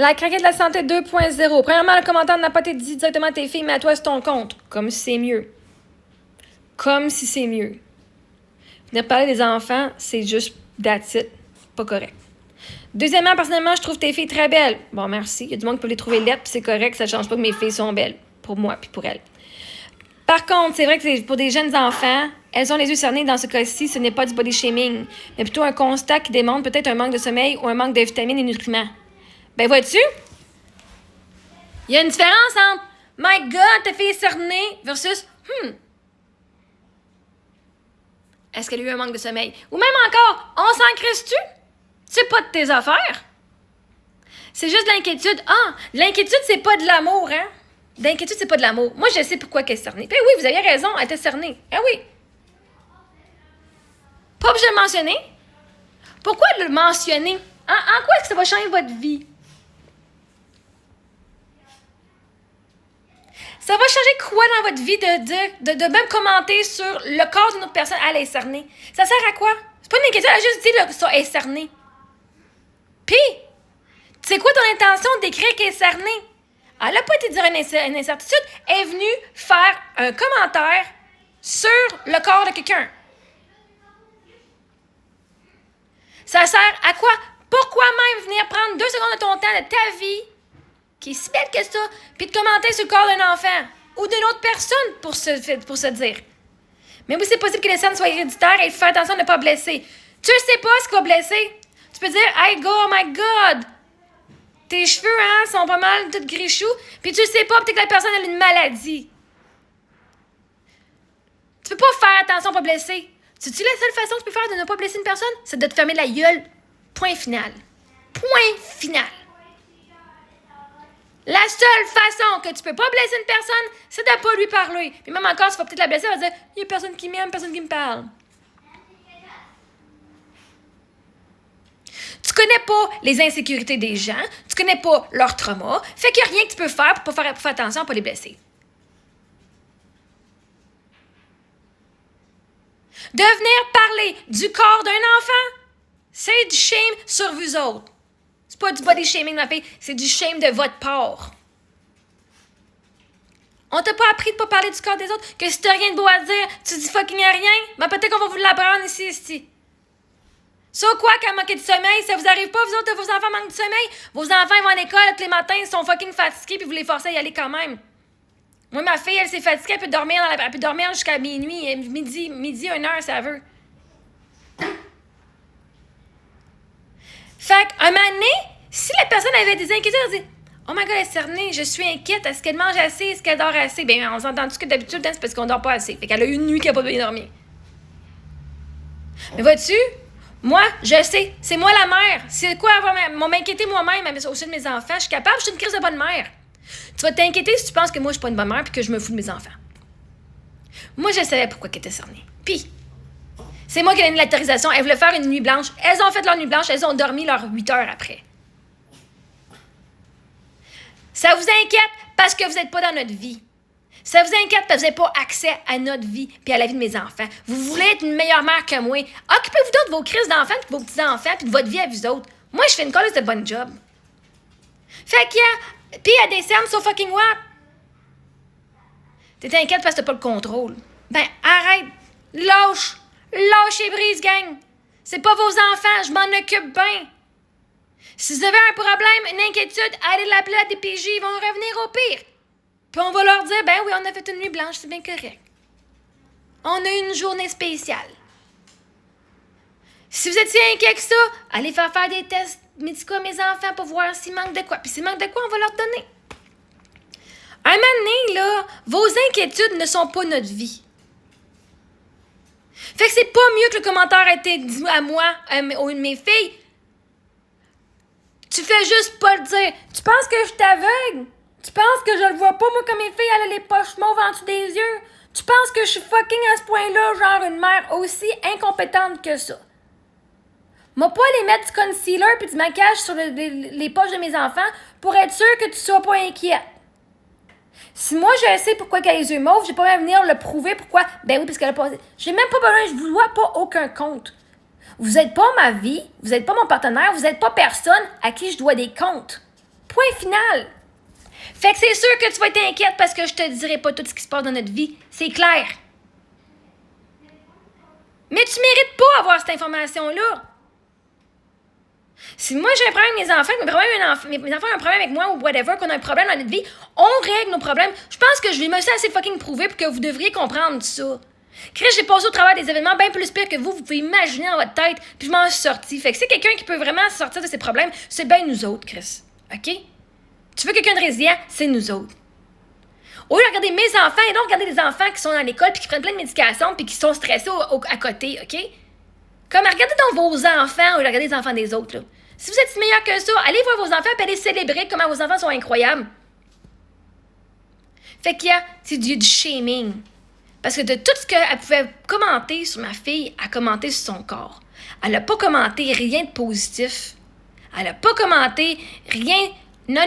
La craquette de la santé 2.0. Premièrement, le commentaire n'a pas été dit directement à tes filles, mais à toi, c'est ton compte. Comme si c'est mieux. Comme si c'est mieux. Venir parler des enfants, c'est juste that's it. Pas correct. Deuxièmement, personnellement, je trouve tes filles très belles. Bon, merci. Il y a du monde qui peut les trouver lettres, puis c'est correct. Ça ne change pas que mes filles sont belles. Pour moi, puis pour elles. Par contre, c'est vrai que pour des jeunes enfants, elles ont les yeux cernés. Dans ce cas-ci, ce n'est pas du body shaming, mais plutôt un constat qui démontre peut-être un manque de sommeil ou un manque de vitamines et nutriments. Ben, vois-tu? Il y a une différence entre « My God, ta fille est cernée » versus « Est-ce qu'elle a eu un manque de sommeil? » Ou même encore « On s'en crisse-tu? C'est pas de tes affaires. » C'est juste de l'inquiétude. Ah, l'inquiétude, c'est pas de l'amour, hein? L'inquiétude, c'est pas de l'amour. Moi, je sais pourquoi elle est cernée. Ben oui, vous aviez raison, elle était cernée. Ah oui. Pas obligé de le mentionner. Pourquoi le mentionner? En quoi est-ce que ça va changer votre vie? Ça va changer quoi dans votre vie de même commenter sur le corps d'une autre personne? Elle est cernée. Ça sert à quoi? C'est pas une inquiétude, elle a juste dit ça est cernée. Puis, c'est quoi ton intention d'écrire qu'elle est cernée? Elle n'a pas été dire une incertitude, elle est venue faire un commentaire sur le corps de quelqu'un. Ça sert à quoi? Pourquoi même venir prendre 2 secondes de ton temps, de ta vie, qui est si belle que ça, puis de commenter sur le corps d'un enfant ou d'une autre personne pour se dire. Mais oui, c'est possible que les cernes soient héréditaires et il faut faire attention de ne pas blesser. Tu ne sais pas ce qui va blesser. Tu peux dire, hey, go, oh my God! Tes cheveux, hein, sont pas mal tout gris-chou. Puis tu sais pas, peut-être que la personne a une maladie. Tu peux pas faire attention à pas blesser. C'est-tu la seule façon que tu peux faire de ne pas blesser une personne? C'est de te fermer la gueule. Point final. Point final. La seule façon que tu peux pas blesser une personne, c'est de pas lui parler. Puis même encore, tu vas peut-être la blesser, elle va dire, il y a personne qui m'aime, personne qui me parle. Tu connais pas les insécurités des gens, tu connais pas leur trauma, fait qu'il n'y a rien que tu peux faire pour faire attention à pas les blesser. De venir parler du corps d'un enfant, c'est du shame sur vous autres. C'est pas du body shaming, ma fille, c'est du shame de votre part. On t'a pas appris de pas parler du corps des autres, que si t'as rien de beau à dire, tu dis fucking rien, ben peut-être qu'on va vous l'apprendre ici. Ça quoi, qu'à manquer de sommeil, ça vous arrive pas, vous autres, vos enfants manquent de sommeil? Vos enfants, ils vont à l'école tous les matins, ils sont fucking fatigués, puis vous les forcez à y aller quand même. Moi, ma fille, elle s'est fatiguée, elle peut dormir jusqu'à minuit, midi, 1h, ça veut. Fait qu'un moment donné, si la personne avait des inquiétudes, elle dit « Oh my God, elle est cernée, je suis inquiète, est-ce qu'elle mange assez, est-ce qu'elle dort assez? » Ben, on s'entend tous que d'habitude, c'est parce qu'on dort pas assez. Fait qu'elle a eu une nuit qu'elle n'a pas bien dormi. Mais vois-tu? Moi, je sais, c'est moi la mère. C'est quoi m'inquiéter moi-même au sujet de mes enfants? Je suis capable, je suis une crise de bonne mère. Tu vas t'inquiéter si tu penses que moi, je suis pas une bonne mère puis que je me fous de mes enfants. Moi, je savais pourquoi elle était cernée. Puis, c'est moi qui ai donné l'autorisation. Elles voulaient faire une nuit blanche. Elles ont fait leur nuit blanche. Elles ont dormi leurs 8 heures après. Ça vous inquiète parce que vous n'êtes pas dans notre vie. Ça vous inquiète parce que vous n'avez pas accès à notre vie puis à la vie de mes enfants. Vous voulez être une meilleure mère que moi. Occupez-vous donc de vos crises d'enfants, de vos petits-enfants puis de votre vie à vous autres. Moi, je fais une colle de bonne job. Fait qu'il y a... Puis il y a des cernes so fucking what? T'es inquiète parce que t'as pas le contrôle. Ben, arrête. Lâche et brise, gang. C'est pas vos enfants, je m'en occupe bien. Si vous avez un problème, une inquiétude, allez l'appeler à la DPJ, ils vont revenir au pire. Puis on va leur dire, ben oui, on a fait une nuit blanche, c'est bien correct. On a eu une journée spéciale. Si vous êtes si inquiet que ça, allez faire des tests médicaux à mes enfants pour voir s'il manque de quoi. Puis s'il manque de quoi, on va leur donner. Un moment donné, là, vos inquiétudes ne sont pas notre vie. Fait que c'est pas mieux que le commentaire ait été dit à moi, à mes filles. Tu fais juste pas le dire. Tu penses que je suis aveugle? Tu penses que je le vois pas, moi, comme mes filles, elle a les poches mauves en dessous des yeux? Tu penses que je suis fucking à ce point-là, genre une mère aussi incompétente que ça? Moi, pas aller mettre du concealer puis du maquillage sur les poches de mes enfants pour être sûre que tu sois pas inquiète. Si moi, je sais pourquoi elle a les yeux mauves, j'ai pas même venir le prouver pourquoi. Ben oui, parce qu'elle a pas... J'ai même pas besoin, je vous vois pas aucun compte. Vous êtes pas ma vie, vous êtes pas mon partenaire, vous êtes pas personne à qui je dois des comptes. Point final. Fait que c'est sûr que tu vas être inquiète parce que je te dirai pas tout ce qui se passe dans notre vie. C'est clair. Mais tu mérites pas avoir cette information-là. Si moi j'ai un problème avec mes enfants, mes enfants ont un problème avec moi ou whatever, qu'on a un problème dans notre vie, on règle nos problèmes. Je pense que je me suis assez fucking prouvé pour que vous devriez comprendre ça. Chris, j'ai passé au travers des événements bien plus pires que vous pouvez imaginer dans votre tête, puis je m'en suis sortie. Fait que c'est quelqu'un qui peut vraiment sortir de ses problèmes, c'est bien nous autres, Chris. OK? Tu veux quelqu'un de résilient, c'est nous autres. Au lieu de regarder mes enfants et non regarder des enfants qui sont dans l'école puis qui prennent plein de médications puis qui sont stressés à côté, OK? Comme regardez donc vos enfants au lieu de regarder les enfants des autres, là. Si vous êtes meilleur que ça, allez voir vos enfants et allez célébrer comment vos enfants sont incroyables. Fait qu'il y a, c'est du shaming. Parce que de tout ce qu'elle pouvait commenter sur ma fille, elle a commenté sur son corps. Elle n'a pas commenté rien de positif. Elle n'a pas commenté rien. Non.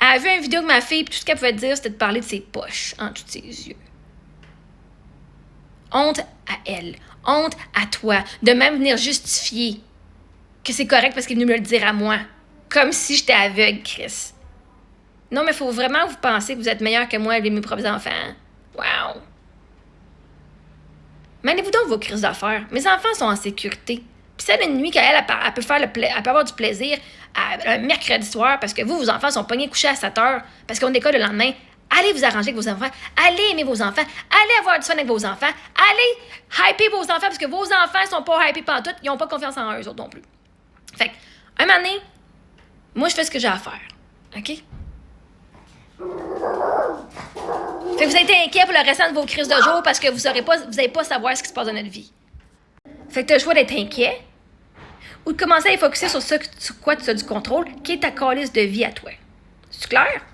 Elle a vu une vidéo de ma fille, puis tout ce qu'elle pouvait dire, c'était de parler de ses poches en dessous de ses yeux. Honte à elle. Honte à toi. De même venir justifier que c'est correct parce qu'il est venu me le dire à moi. Comme si j'étais aveugle, Chris. Non, mais il faut vraiment que vous pensiez que vous êtes meilleur que moi avec mes propres enfants. Wow! Menez-vous donc vos crises d'affaires. Mes enfants sont en sécurité. Puis c'est une nuit qu'elle elle peut avoir du plaisir un mercredi soir parce que vos enfants sont pognés couchés à 7 heures parce qu'on décolle le lendemain. Allez vous arranger avec vos enfants. Allez aimer vos enfants. Allez avoir du fun avec vos enfants. Allez hyper vos enfants parce que vos enfants sont pas hypés pantoute. Ils n'ont pas confiance en eux autres non plus. Fait que, un moment donné, moi, je fais ce que j'ai à faire. OK? Fait que vous êtes inquiets pour le restant de vos crises de jour parce que vous n'allez pas savoir ce qui se passe dans notre vie. Fait que tu as le choix d'être inquiet ou de commencer à focusser sur quoi tu as du contrôle, qui est ta calice de vie à toi. C'est clair?